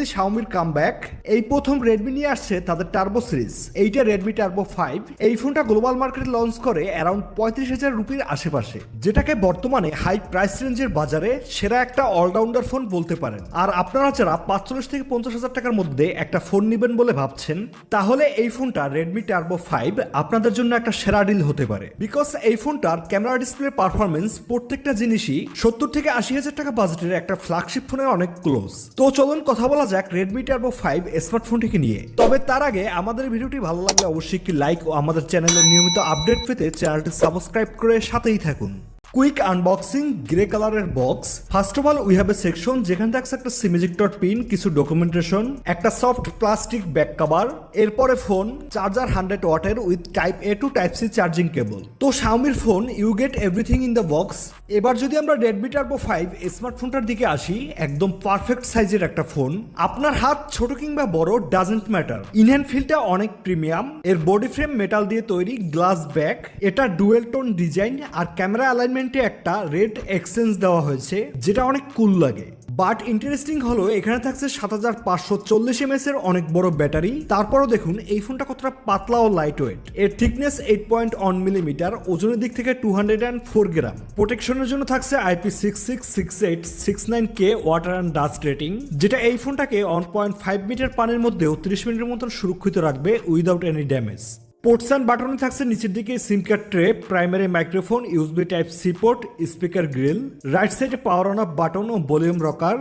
Finally শাওমির comeback. এই প্রথম Redmi নিয়ে আসছে তাদের টার্বো সিরিজ, এইটা রেডমি টার্বো 5। এই ফোনটা গ্লোবাল মার্কেটে লঞ্চ করে অ্যারাউন্ড 35,000 রুপির আশেপাশে, যেটাকে বর্তমানে হাই প্রাইস রেঞ্জের বাজারে সেরা একটা অলরাউন্ডার ফোন বলতে পারেন। আর আপনারা যারা 45 থেকে 50,000 টাকার মধ্যে একটা ফোন নেবেন বলে ভাবছেন, তাহলে এই ফোনটা রেডমি টার্বো 5 আপনাদের জন্য একটা সেরা ডিল হতে পারে। বিকজ এই ফোনটার ক্যামেরা ডিসপ্লে পারফরমেন্স প্রত্যেকটা জিনিসই 70 থেকে 80,000 টাকা বাজেটের একটা ফ্ল্যাগশিপ ফোনের অনেক ক্লোজ। তো চলুন কথা বলা যাক রেডমি টার্বো 5 স্মার্টফোনটিকে নিয়ে। তবে তার আগে আমাদের ভিডিওটি ভালো লাগলে অবশ্যই একটি লাইক ও আমাদের চ্যানেলের নিয়মিত আপডেট পেতে চ্যানেলটি সাবস্ক্রাইব করে সাথেই থাকুন। কুইক আনবক্সিং, গ্রে কালারের বক্স। First of all we have a section যেখানে থাকছে একটা সিমেজিক্টর পিন, কিছু ডকুমেন্টেশন, একটা সফট প্লাস্টিক ব্যাক কভার, এরপরে ফোন, চার্জার 100 ওয়াটের with type A to type C charging cable. তো শাওমির phone, you get everything in the box. এবার যদি আমরা রেডমি টার্বো 5 স্মার্টফোনটার দিকে আসি, একদম পারফেক্ট সাইজের একটা ফোন। আপনার হাত ছোট কিংবা বড় ডাজেন্ট ম্যাটার। ইনহ্যান্ড ফিলটা অনেক প্রিমিয়াম। এর বডি ফ্রেম মেটাল দিয়ে তৈরি, গ্লাস ব্যাক, এটা ডুয়েল টোন ডিজাইন, আর ক্যামেরা অ্যালাইনমেন্ট একটা রেড এক্সচেঞ্জ দেওয়া হয়েছে, যেটা অনেক কুল লাগে। বাট ইন্টারেস্টিং হলো এখানে থাকছে 7540 mAh এর অনেক বড় ব্যাটারি। তারপরও দেখুন এই ফোনটা কতটা পাতলা ও লাইট ওয়েট। এর থিকনেস 8.1 মিলিমিটার, ওজনের দিক থেকে 204 গ্রাম। প্রোটেকশনের জন্য থাকছে IP66, 68, 69K water and dust rating, যেটা এই ফোনটাকে 1.5 মিটার পানির মধ্যেও 30 মিনিটের মতন সুরক্ষিত রাখবে without any damage. Ports and বাটনে থাকছে নিচের দিকে SIM card tray, primary microphone, USB type C port, speaker grill, right সাইডে পাওয়ার অন অফ বাটন ও volume rocker,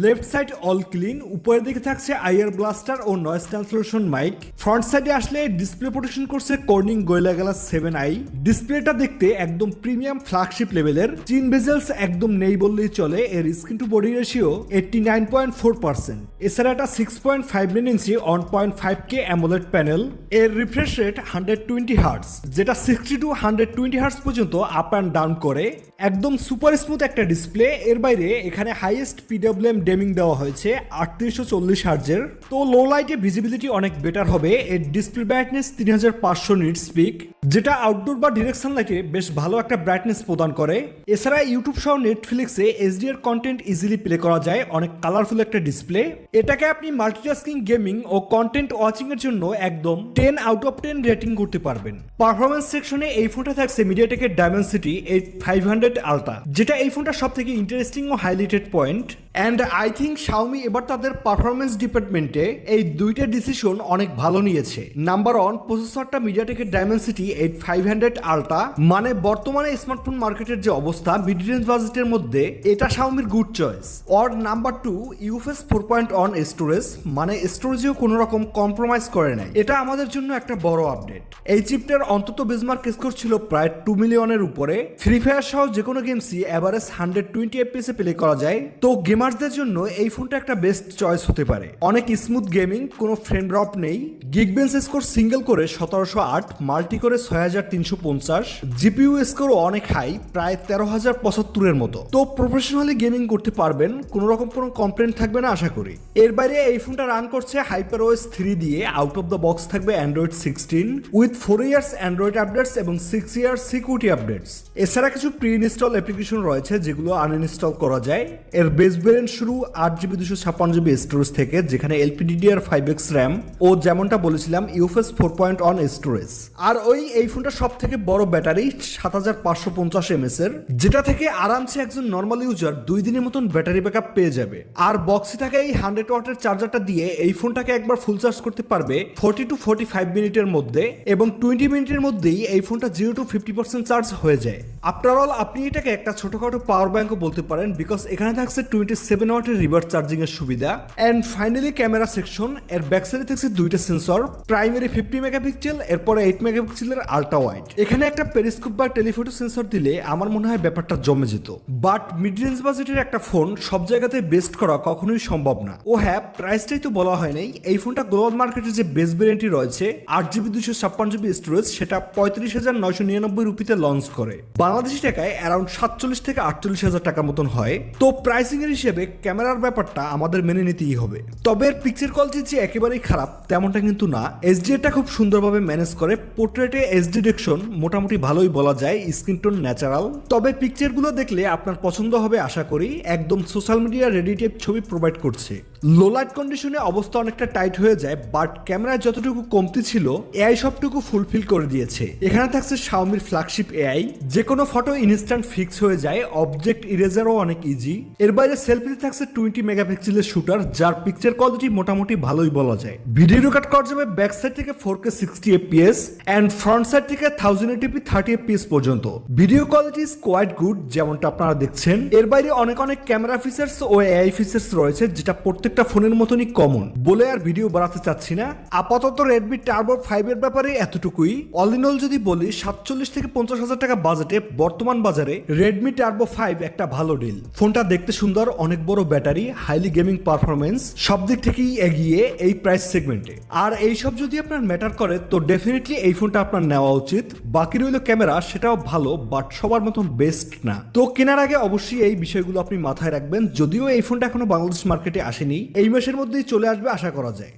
left side all clean. উপরের দিকে থাকছে আইআর ব্লাস্টার ও নয়েজ ক্যান্সেলেশন মাইক। ফ্রন্ট সাইডে আসলে ডিসপ্লে প্রোটেকশন করছে কর্নিং গোরিলা গ্লাস 7i। ডিসপ্লেটা দেখতে একদম প্রিমিয়াম ফ্ল্যাগশিপ লেভেলের। চিন বেজেলস একদম নেই বললেই চলে। এর স্ক্রিন টু বডি রেশিও 89.4%। এছাড়া এটা 6.59 ইঞ্চি 1.5K অ্যামোলেড প্যানেল। এর রিফ্রেশ রেট 120 হার্টজ, যেটা 60 টু 120 হার্টজ পর্যন্ত আপ অ্যান্ড ডাউন করে। একদম সুপার স্মুথ একটা ডিসপ্লে। এর বাইরে এখানে হাইয়েস্ট পিডব্লিউএম ডেমিং দেওয়া হয়েছে 3840 হার্টজের। তো লো লাইটে ভিজিবিলিটি অনেক বেটার হবে। এর ডিসপ্লে ব্রাইটনেস 3500 নিটস পিক, যেটা আউটডোর বা ডিরেকশন লাইটে বেশ ভালো একটা ব্রাইটনেস প্রদান করে। এছাড়া ইউটিউব সহ নেটফ্লিক্সে এইচডিআর কন্টেন্ট ইজিলি প্লে করা যায়। অনেক কালারফুল একটা ডিসপ্লে। এটাকে আপনি মাল্টিটাস্কিং, গেমিং ও কন্টেন্ট ওয়াচিং এর জন্য একদম 10 আউট অফ 10 রেটিং করতে পারবেন। পারফরমেন্স সেকশনে এই ফোনটা থাকছে মিডিয়াটেকের ডায়মেনসিটি 8500 আলট্রা, যেটা এই ফোনটার সব থেকে ইন্টারেস্টিং ও highlighted point. And I think Xiaomi এবার তাদের পারফরমেন্স ডিপার্টমেন্টে এই দুইটা ডিসিশন অনেক ভালো নিয়েছে। নাম্বার 1, প্রসেসরটা মিডিয়াটেকের ডায়মেনসিটি 8500 আলট্রা, মানে বর্তমানে স্মার্টফোন মার্কেটের যে অবস্থা মিড রেঞ্জ বাজেটের মধ্যে এটা শাওমির good choice. Or number 2, UFS 4.1 storage, মানে স্টোরেজেও কোনো রকম কম্প্রোমাইজ করে নাই। এটা আমাদের জন্য একটা বড় আপডেট। এই চিপটার অন্তত বেঞ্চমার্ক স্কোর ছিল প্রায় 2 মিলিয়নের উপরে। ফ্রি ফায়ার সহ যে কোনো গেমসই এভারেজ 120 FPS এ প্লে করা যায়। তো গেমার্সদের জন্য এই ফোনটা একটা বেস্ট চয়েস হতে পারে। অনেক স্মুথ গেমিং, কোনো ফ্রেম ড্রপ নেই। গিগবেঞ্চ স্কোর সিঙ্গেল করে 1708, মাল্টি করে 6350, জিপিইউ স্কোর অনেক হাই, প্রায় 13075 এর মতো। তো প্রফেশনালি গেমিং করতে পারবেন, কোনো রকম কোনো কমপ্লেন্ট থাকবে না আশা করি। এর বাইরে এই ফোনটা রান করছে HyperOS 3 দিয়ে। আউট অফ দ্য বক্স থাকবে Android 16 with 4 years Android updates এবং 6 ইয়ার্স সিকিউরিটি আপডেটস। এছাড়া কিছু প্রি ইনস্টল অ্যাপ্লিকেশন রয়েছে যেগুলো আনইনস্টল করা যায়। এর বেস ভেরিয়েন্ট শুরু 8GB 256GB স্টোরেজ থেকে, যেখানে LPDDR5X র্যাম ও যেমনটা বলেছিলাম ইউএফএস 4.1 স্টোরেজ। আর এই ফোনটা সব থেকে বড় ব্যাটারি 7550 mAh এর, যেটা থেকে আরামসে একজন নর্মাল ইউজার 2 দিনের মতন ব্যাটারি ব্যাকআপ পেয়ে যাবে। আর বক্সে থাকা এই 100 ওয়াটের চার্জারটা দিয়ে এই ফোনটাকে একবার ফুল চার্জ করতে পারবে 40 টু 45 মিনিটের মধ্যে, এবং 20 মিনিটের মধ্যেই এই ফোনটা 0 to 50% চার্জ হয়ে যায়। আফটার অল আপনি এটাকে একটা ছোটখাটো পাওয়ার ব্যাংকও বলতে পারেন, বিকজ এখানে থাকছে 27 ওয়াটের রিভার্স চার্জিং এর সুবিধা। And finally camera section. এর ব্যাক সাইডে থাকছে দুইটা সেন্সর, প্রাইমারি 50 মেগাপিক্সেল, এরপরে 8 মেগাপিক্সেলের আলট্রা ওয়াইড। এখানে একটা পেরিস্কোপ বা টেলিফোটো সেন্সর দিলে আমার মনে হয় ব্যাপারটা জমে যেত। বাট মিড রেঞ্জ বাজেটের একটা ফোন সব জায়গাতে বেস্ট করা কখনোই সম্ভব না। ও হ্যাঁ, প্রাইসটাই তো বলা হয় নাই। এই ফোনটা গ্লোবাল মার্কেটে যে বেস্ট ভেরিয়েন্টই রয়েছে 8GB 256GB স্টোরেজ, সেটা 35,999 রুপিতে লঞ্চ করে। বাংলাদেশি টাকায় অ্যারাউন্ড 47 থেকে 48,000 টাকার মতন হয়। তো প্রাইসিং এর হিসেবে ক্যামেরার ব্যাপারটা আমাদের মেনে নিতেই হবে। তবে এর পিকচার কোয়ালিটি যে একেবারেই খারাপ তেমনটা কিন্তু না। এইচডিআরটা খুব সুন্দরভাবে ম্যানেজ করে। পোর্ট্রেটে এইচডি ডিরেকশন মোটামুটি ভালোই বলা যায়, স্ক্রিন টোন ন্যাচারাল। তবে পিকচারগুলো দেখলে আপনার পছন্দ হবে আশা করি। একদম সোশ্যাল মিডিয়া রেডি টাইপ ছবি প্রোভাইড করছে। লো লাইট কন্ডিশনে অবস্থা অনেকটা টাইট হয়ে যায়, বাট ক্যামেরায় যতটুকু কমতি ছিল এআই সবটুকু ফুলফিল করে দিয়েছে। এখানে থাকছে শাওমির ফ্ল্যাগশিপ এআই, যে কোনো ফটো ইনস্ট্যান্ট ফিক্স হয়ে যায়, অবজেক্ট ইরেজারও অনেক ইজি। এর বাইরে সেলফিতে থাকছে 20 মেগাপিক্সেলের শুটার, যার পিকচার কোয়ালিটি মোটামুটি ভালোই বলা যায়। ভিডিও রেকর্ড করা যাবে ব্যাক সাইড থেকে 4K 60 fps and front side থেকে 1080p 30 fps পর্যন্ত। Video quality is quite good, যেমনটা আপনারা দেখছেন। এর বাইরে অনেক ক্যামেরা ফিচার্স ও এআই ফিচার্স রয়েছে, যেটা প্রত্যেকটা ফোনের মতনই কমন। বলে আর ভিডিও বাড়াতে চাচ্ছি না। আপাতত রেডমি টার্বো 5 এর ব্যাপারে এতটুকুই। অল ইন অল যদি বলি 47 থেকে 50,000 টাকা বাজেটে বর্তমান বাজারে রেডমি টার্বো 5 একটা ভালো ডিল। ফোনটা দেখতে সুন্দর, অনেক বড় ব্যাটারি, হাইলি গেমিং পারফরমেন্স, সব দিক থেকেই এগিয়ে এই প্রাইস সেগমেন্টে। আর এই সব যদি আপনার ম্যাটার করে তো ডেফিনেটলি এই ফোনটা আপনার নেওয়া উচিত। বাকি রইল ক্যামেরা, সেটাও ভালো, বাট সবার মতন বেস্ট না। তো কেনার আগে অবশ্যই এই বিষয়গুলো আপনি মাথায় রাখবেন। যদিও এই ফোনটা এখনো বাংলাদেশ মার্কেটে আসেনি, এই মাসের মধ্যেই চলে আসবে আশা করা যায়।